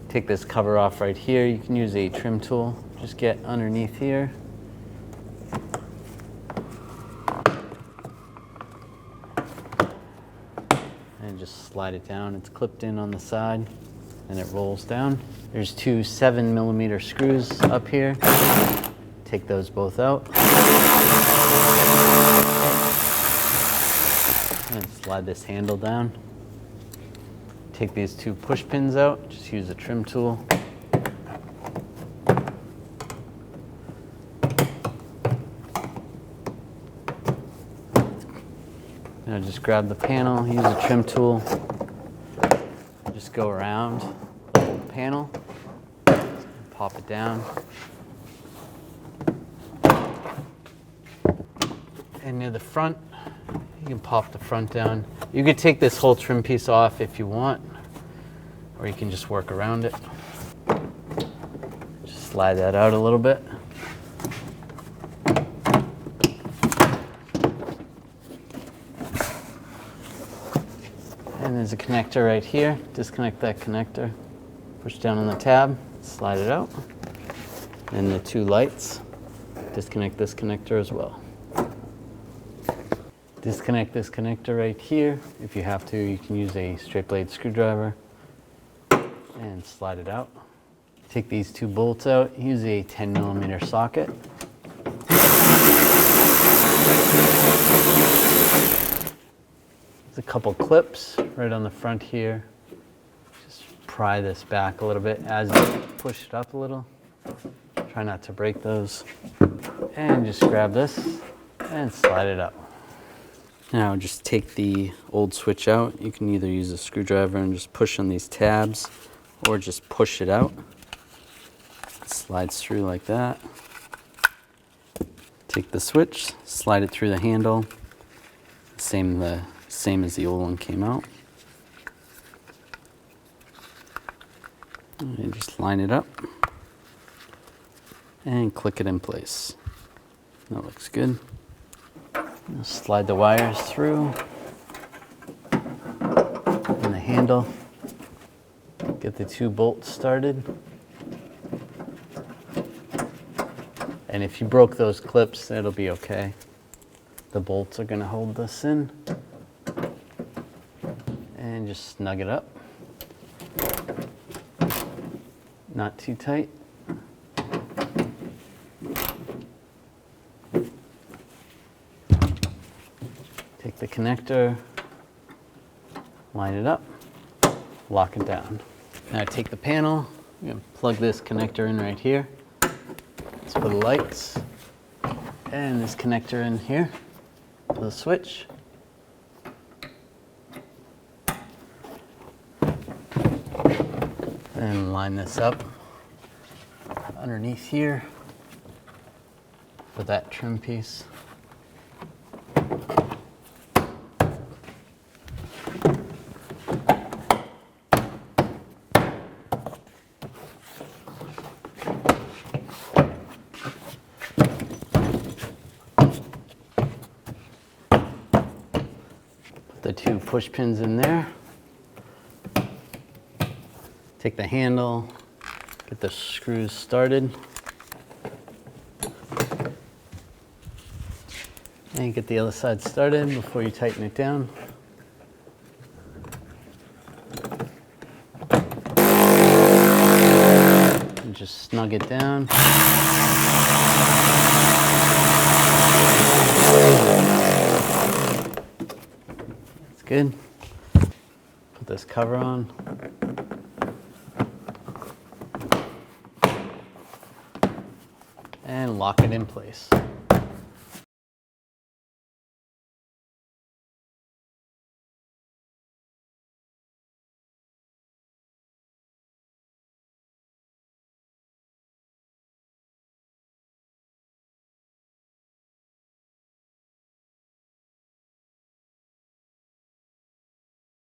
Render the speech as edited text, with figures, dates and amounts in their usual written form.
Take this cover off right here. You can use a trim tool. Just get underneath here. And just slide it down. It's clipped in on the side and it rolls down. There's two 7mm screws up here. Take those both out. And slide this handle down. Take these two push pins out, just use a trim tool. Now just grab the panel, use a trim tool, just go around the whole panel, pop it down. And near the front, you can pop the front down. You could take this whole trim piece off if you want, or you can just work around it. Just slide that out a little bit. And there's a connector right here. Disconnect that connector. Push down on the tab, slide it out. And the two lights. Disconnect this connector as well. Disconnect this connector right here. If you have to, you can use a straight blade screwdriver and slide it out. Take these two bolts out, use a 10mm socket. There's a couple clips right on the front here. Just pry this back a little bit as you push it up a little. Try not to break those. And just grab this and slide it up. Now just take the old switch out. You can either use a screwdriver and just push on these tabs or just push it out. It slides through like that. Take the switch, slide it through the handle. Same as the old one came out. And just line it up and click it in place. That looks good. Now slide the wires through and the handle. Get the two bolts started. And if you broke those clips, it'll be okay. The bolts are going to hold this in. And just snug it up. Not too tight. Take the connector, line it up, lock it down. Now take the panel, you're going to plug this connector in right here. It's for the lights. And this connector in here for the switch. And line this up underneath here for that trim piece. Put the two push pins in there. Take the handle, get the screws started, and get the other side started before you tighten it down. And just snug it down. That's good. Put this cover on. And lock it in place.